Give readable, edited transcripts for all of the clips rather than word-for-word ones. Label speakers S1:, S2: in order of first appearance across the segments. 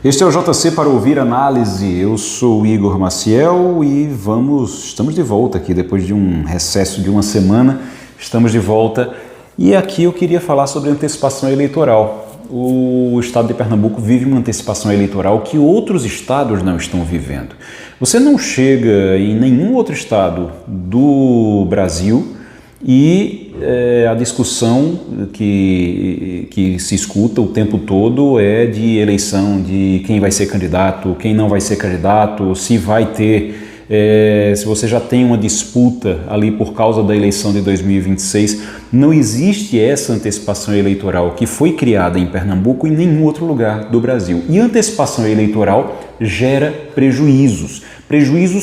S1: Este é o JC para ouvir análise. Eu sou o Igor Maciel e estamos de volta aqui depois de um recesso de uma semana. Estamos de volta e aqui eu queria falar sobre antecipação eleitoral. O estado de Pernambuco vive uma antecipação eleitoral que outros estados não estão vivendo. Você não chega em nenhum outro estado do Brasil e a discussão que se escuta o tempo todo é de eleição, de quem vai ser candidato, quem não vai ser candidato, se vai ter, se você já tem uma disputa ali por causa da eleição de 2026. Não existe essa antecipação eleitoral que foi criada em Pernambuco e em nenhum outro lugar do Brasil. E antecipação eleitoral gera prejuízos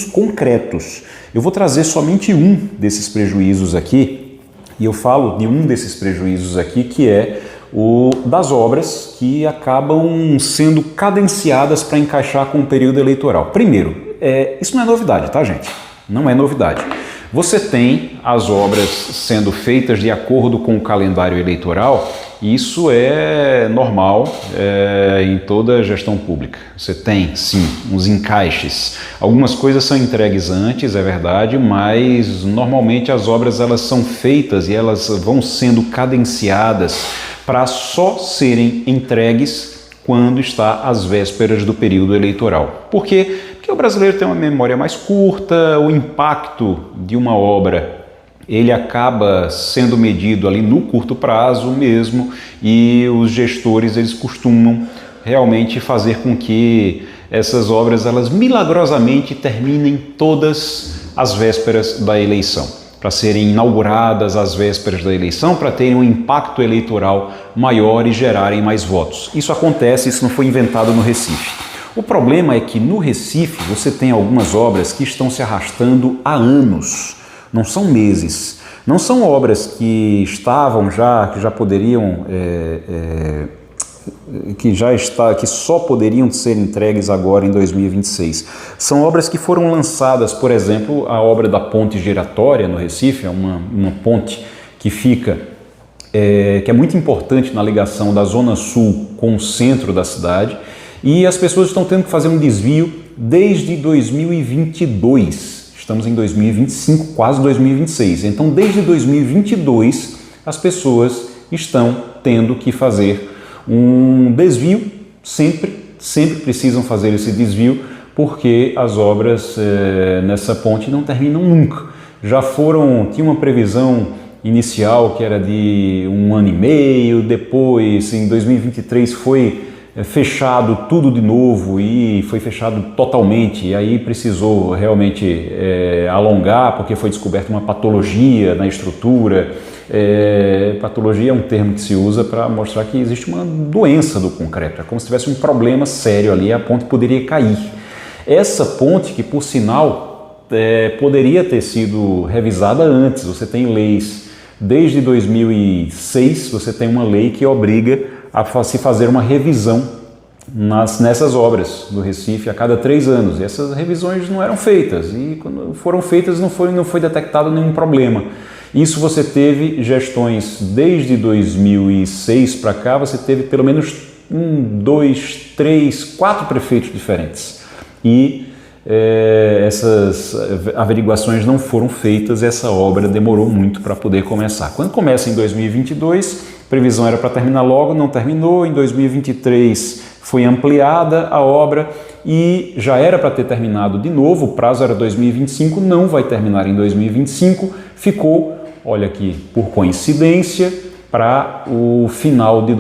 S1: concretos. Eu vou trazer somente um desses prejuízos aqui, e eu falo de um desses prejuízos aqui, que é o das obras que acabam sendo cadenciadas para encaixar com o período eleitoral. Primeiro, isso não é novidade, tá, gente? Não é novidade. Você tem as obras sendo feitas de acordo com o calendário eleitoral, e isso é normal em toda a gestão pública. Você tem, sim, uns encaixes. Algumas coisas são entregues antes, é verdade, mas normalmente as obras elas são feitas e elas vão sendo cadenciadas para só serem entregues quando está às vésperas do período eleitoral. Por quê? Porque o brasileiro tem uma memória mais curta, o impacto de uma obra ele acaba sendo medido ali no curto prazo mesmo, e os gestores eles costumam realmente fazer com que essas obras elas milagrosamente terminem todas às vésperas da eleição, para serem inauguradas às vésperas da eleição, para terem um impacto eleitoral maior e gerarem mais votos. Isso acontece, isso não foi inventado no Recife. O problema é que no Recife você tem algumas obras que estão se arrastando há anos. Não são meses, não são obras que estavam já, que já poderiam, que só poderiam ser entregues agora em 2026. São obras que foram lançadas, por exemplo, a obra da ponte giratória no Recife, é uma ponte que fica, que é muito importante na ligação da Zona Sul com o centro da cidade, e as pessoas estão tendo que fazer um desvio desde 2022. Estamos em 2025, quase 2026. Então, desde 2022, as pessoas estão tendo que fazer um desvio, sempre precisam fazer esse desvio, porque as obras nessa ponte não terminam nunca. Tinha uma previsão inicial que era de 1 ano e meio, depois, em 2023, foi fechado tudo de novo e foi fechado totalmente, e aí precisou realmente alongar, porque foi descoberta uma patologia na estrutura. Patologia é um termo que se usa para mostrar que existe uma doença do concreto, é como se tivesse um problema sério ali, a ponte poderia cair. Essa ponte, que por sinal poderia ter sido revisada antes, você tem leis, desde 2006 você tem uma lei que obriga a se fazer uma revisão nessas obras do Recife a cada 3 anos. E essas revisões não eram feitas, e quando foram feitas não foi detectado nenhum problema. Isso você teve gestões desde 2006 para cá, você teve pelo menos 1, 2, 3, 4 prefeitos diferentes. E essas averiguações não foram feitas, essa obra demorou muito para poder começar. Quando começa em 2022, a previsão era para terminar logo, não terminou. Em 2023 foi ampliada a obra e já era para ter terminado de novo, o prazo era 2025, não vai terminar em 2025, ficou, olha aqui, por coincidência, para o final de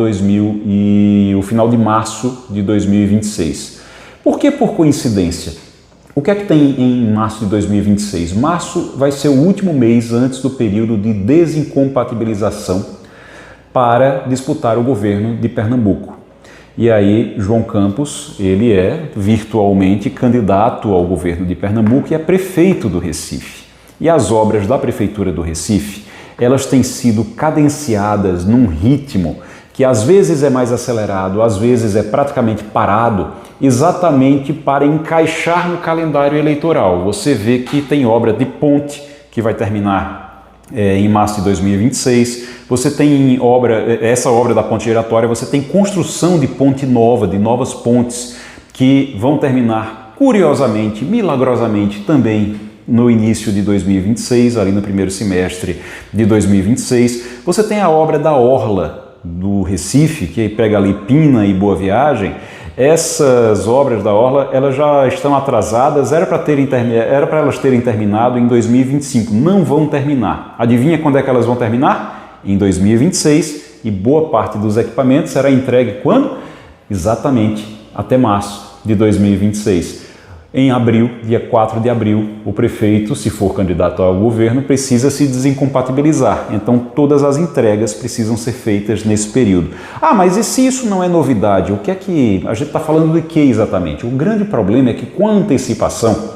S1: o final de março de 2026. Por que por coincidência? O que é que tem em março de 2026? Março vai ser o último mês antes do período de desincompatibilização para disputar o governo de Pernambuco. E aí João Campos, ele é virtualmente candidato ao governo de Pernambuco e é prefeito do Recife. E as obras da prefeitura do Recife, elas têm sido cadenciadas num ritmo que às vezes é mais acelerado, às vezes é praticamente parado, exatamente para encaixar no calendário eleitoral. Você vê que tem obra de ponte que vai terminar em março de 2026. Você tem essa obra da ponte giratória, você tem construção de ponte nova, de novas pontes que vão terminar, curiosamente, milagrosamente, também no início de 2026, ali no primeiro semestre de 2026. Você tem a obra da Orla do Recife, que pega ali Pina e Boa Viagem. Essas obras da Orla, elas já estão atrasadas, era para elas terem terminado em 2025, não vão terminar. Adivinha quando é que elas vão terminar? Em 2026, e boa parte dos equipamentos será entregue quando? Exatamente até março de 2026. Em abril, dia 4 de abril, o prefeito, se for candidato ao governo, precisa se desincompatibilizar. Então, todas as entregas precisam ser feitas nesse período. Ah, mas e se isso não é novidade? O que é que a gente está falando de que exatamente? O grande problema é que, com a antecipação,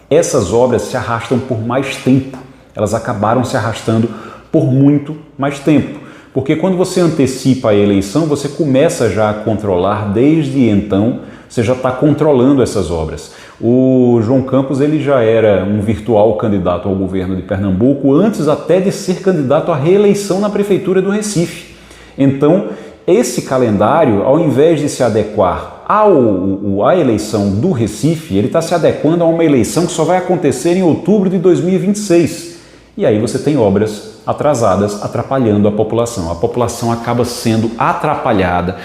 S1: essas obras se arrastam por mais tempo. Elas acabaram se arrastando por muito mais tempo. Porque quando você antecipa a eleição, você começa já a controlar desde então, você já está controlando essas obras. O João Campos ele já era um virtual candidato ao governo de Pernambuco antes até de ser candidato à reeleição na prefeitura do Recife. Então, esse calendário, ao invés de se adequar à eleição do Recife, ele está se adequando a uma eleição que só vai acontecer em outubro de 2026. E aí você tem obras atrasadas atrapalhando a população acaba sendo atrapalhada.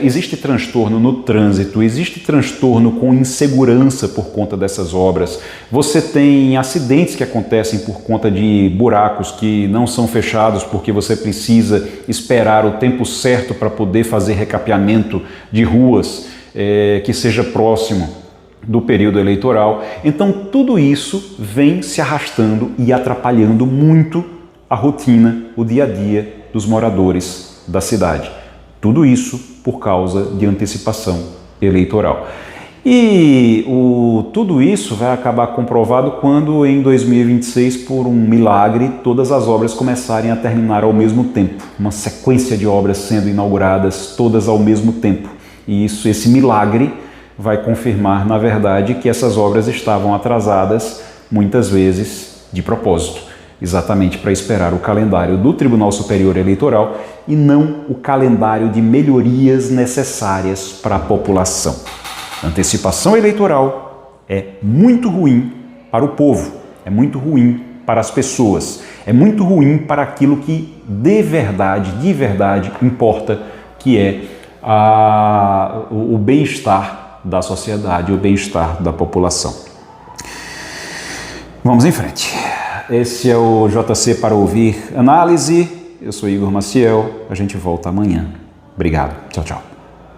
S1: Existe transtorno no trânsito, existe transtorno com insegurança por conta dessas obras, você tem acidentes que acontecem por conta de buracos que não são fechados porque você precisa esperar o tempo certo para poder fazer recapeamento de ruas que seja próximo do período eleitoral. Então tudo isso vem se arrastando e atrapalhando muito a rotina, o dia a dia dos moradores da cidade. Tudo isso por causa de antecipação eleitoral. E tudo isso vai acabar comprovado quando em 2026, por um milagre, todas as obras começarem a terminar ao mesmo tempo. Uma sequência de obras sendo inauguradas todas ao mesmo tempo. E esse milagre vai confirmar, na verdade, que essas obras estavam atrasadas, muitas vezes de propósito, exatamente para esperar o calendário do Tribunal Superior Eleitoral e não o calendário de melhorias necessárias para a população. A antecipação eleitoral é muito ruim para o povo, é muito ruim para as pessoas, é muito ruim para aquilo que de verdade importa, que é o bem-estar da sociedade, o bem-estar da população. Vamos em frente. Esse é o JC para ouvir análise. Eu sou Igor Maciel. A gente volta amanhã. Obrigado. Tchau, tchau.